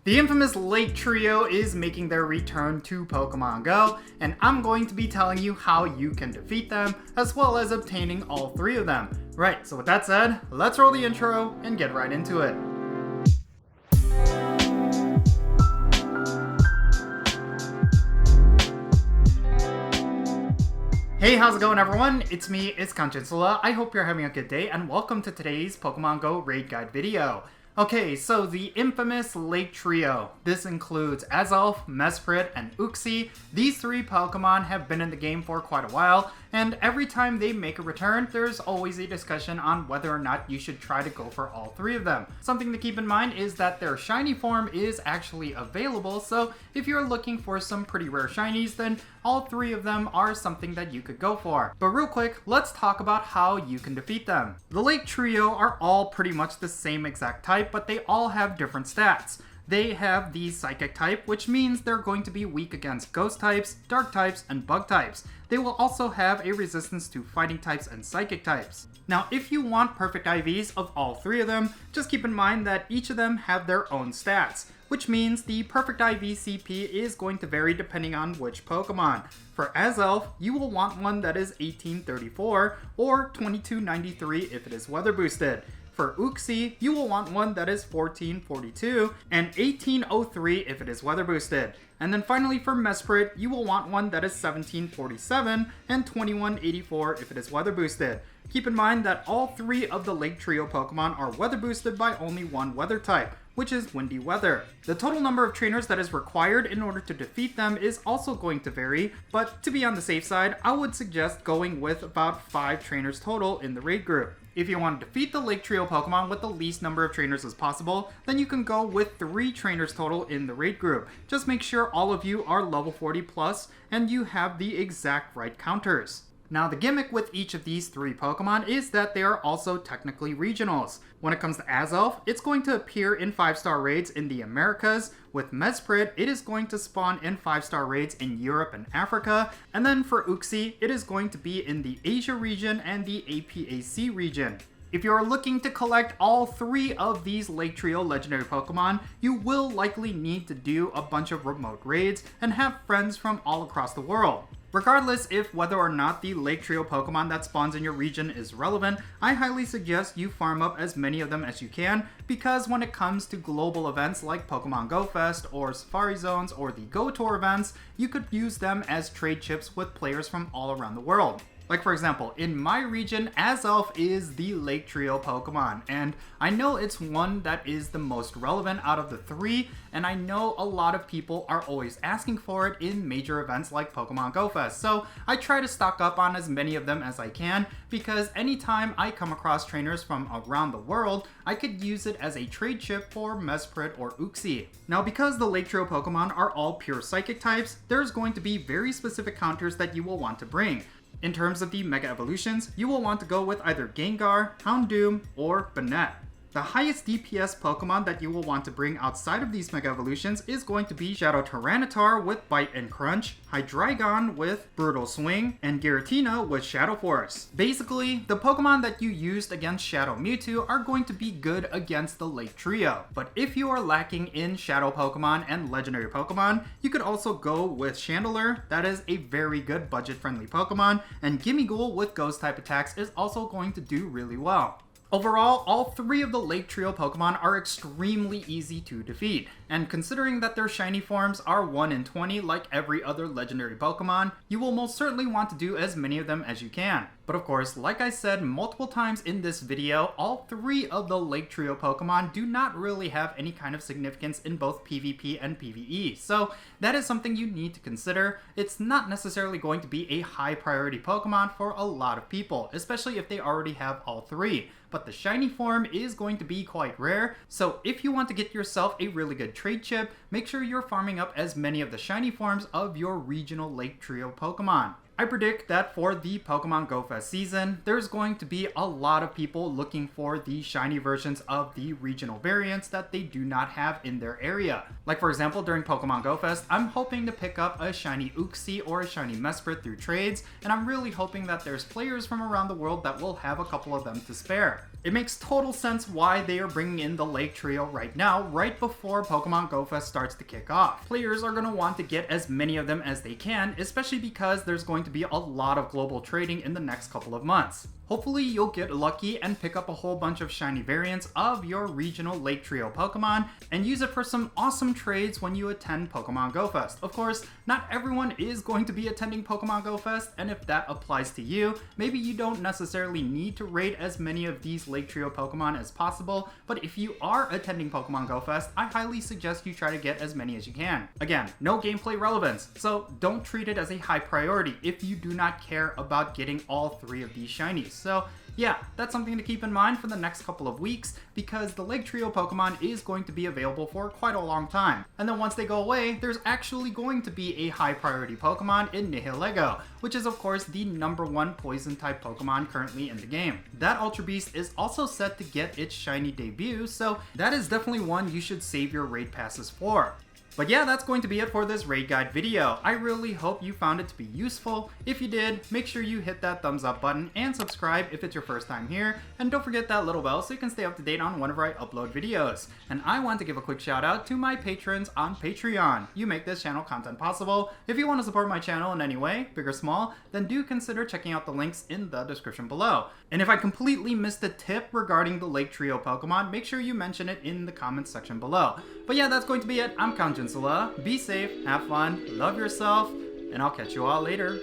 The infamous Lake Trio is making their return to Pokemon Go, and I'm going to be telling you how you can defeat them, as well as obtaining all three of them. Right, so with that said, let's roll the intro and get right into it. Hey, how's it going everyone? It's me, it's Jinsula. I hope you're having a good day, and welcome to today's Pokemon Go Raid Guide video. Okay, so the infamous Lake Trio. This includes Azelf, Mesprit, and Uxie. These three Pokemon have been in the game for quite a while, and every time they make a return, there's always a discussion on whether or not you should try to go for all three of them. Something to keep in mind is that their shiny form is actually available, so if you're looking for some pretty rare shinies, then all three of them are something that you could go for. But real quick, let's talk about how you can defeat them. The Lake Trio are all pretty much the same exact type, but they all have different stats. They have the Psychic type, which means they're going to be weak against Ghost types, Dark types, and Bug types. They will also have a resistance to Fighting types and Psychic types. Now, if you want perfect IVs of all three of them, just keep in mind that each of them have their own stats, which means the perfect IV CP is going to vary depending on which Pokemon. For Azelf, you will want one that is 1834 or 2293 if it is weather boosted. For Uxie, you will want one that is 1442 and 1803 if it is weather boosted. And then finally for Mesprit, you will want one that is 1747 and 2184 if it is weather boosted. Keep in mind that all three of the Lake Trio Pokemon are weather boosted by only one weather type, which is windy weather. The total number of trainers that is required in order to defeat them is also going to vary, but to be on the safe side, I would suggest going with about 5 trainers total in the raid group. If you want to defeat the Lake Trio Pokemon with the least number of trainers as possible, then you can go with 3 trainers total in the raid group. Just make sure all of you are level 40 plus and you have the exact right counters. Now, the gimmick with each of these 3 Pokemon is that they are also technically regionals. When it comes to Azelf, it's going to appear in 5-star raids in the Americas. With Mesprit, it is going to spawn in 5-star raids in Europe and Africa. And then for Uxie, it is going to be in the Asia region and the APAC region. If you are looking to collect all 3 of these Lake Trio legendary Pokemon, you will likely need to do a bunch of remote raids and have friends from all across the world. Regardless if whether or not the Lake Trio Pokemon that spawns in your region is relevant, I highly suggest you farm up as many of them as you can, because when it comes to global events like Pokemon GO Fest or Safari Zones or the Go Tour events, you could use them as trade chips with players from all around the world. Like for example, in my region, Azelf is the Lake Trio Pokemon, and I know it's one that is the most relevant out of the 3, and I know a lot of people are always asking for it in major events like Pokemon GO Fest, so I try to stock up on as many of them as I can, because anytime I come across trainers from around the world, I could use it as a trade chip for Mesprit or Uxie. Now, because the Lake Trio Pokemon are all pure Psychic types, there's going to be very specific counters that you will want to bring. In terms of the Mega Evolutions, you will want to go with either Gengar, Houndoom, or Banette. The highest DPS Pokemon that you will want to bring outside of these Mega Evolutions is going to be Shadow Tyranitar with Bite and Crunch, Hydreigon with Brutal Swing, and Giratina with Shadow Force. Basically, the Pokemon that you used against Shadow Mewtwo are going to be good against the Lake Trio. But if you are lacking in Shadow Pokemon and Legendary Pokemon, you could also go with Chandelure. That is a very good budget-friendly Pokemon, and Gimmighoul with Ghost-type attacks is also going to do really well. Overall, all 3 of the Lake Trio Pokemon are extremely easy to defeat, and considering that their shiny forms are 1 in 20 like every other legendary Pokemon, you will most certainly want to do as many of them as you can. But of course, like I said multiple times in this video, all 3 of the Lake Trio Pokemon do not really have any kind of significance in both PvP and PvE, so that is something you need to consider. It's not necessarily going to be a high priority Pokemon for a lot of people, especially if they already have all 3. But the shiny form is going to be quite rare, so if you want to get yourself a really good trade chip, make sure you're farming up as many of the shiny forms of your regional Lake Trio Pokemon. I predict that for the Pokemon GO Fest season, there's going to be a lot of people looking for the shiny versions of the regional variants that they do not have in their area. Like for example, during Pokemon GO Fest, I'm hoping to pick up a shiny Uxie or a shiny Mesprit through trades, and I'm really hoping that there's players from around the world that will have a couple of them to spare. It makes total sense why they are bringing in the Lake Trio right now, right before Pokemon GO Fest starts to kick off. Players are going to want to get as many of them as they can, especially because there's going to be a lot of global trading in the next couple of months. Hopefully you'll get lucky and pick up a whole bunch of shiny variants of your regional Lake Trio Pokemon and use it for some awesome trades when you attend Pokemon GO Fest. Of course, not everyone is going to be attending Pokemon GO Fest, and if that applies to you, maybe you don't necessarily need to raid as many of these Lake Trio Pokemon as possible, but if you are attending Pokemon GO Fest, I highly suggest you try to get as many as you can. Again, no gameplay relevance, so don't treat it as a high priority if you do not care about getting all 3 of these shinies. So yeah, that's something to keep in mind for the next couple of weeks, because the Lake Trio Pokemon is going to be available for quite a long time. And then once they go away, there's actually going to be a high priority Pokemon in Nihilego, which is of course the #1 poison type Pokemon currently in the game. That Ultra Beast is also set to get its shiny debut, so that is definitely one you should save your raid passes for. But yeah, that's going to be it for this raid guide video. I really hope you found it to be useful. If you did, make sure you hit that thumbs up button and subscribe if it's your first time here. And don't forget that little bell so you can stay up to date on whenever I upload videos. And I want to give a quick shout out to my patrons on Patreon. You make this channel content possible. If you want to support my channel in any way, big or small, then do consider checking out the links in the description below. And if I completely missed a tip regarding the Lake Trio Pokemon, make sure you mention it in the comments section below. But yeah, that's going to be it. I'm Jinsula. Be safe, have fun, love yourself, and I'll catch you all later.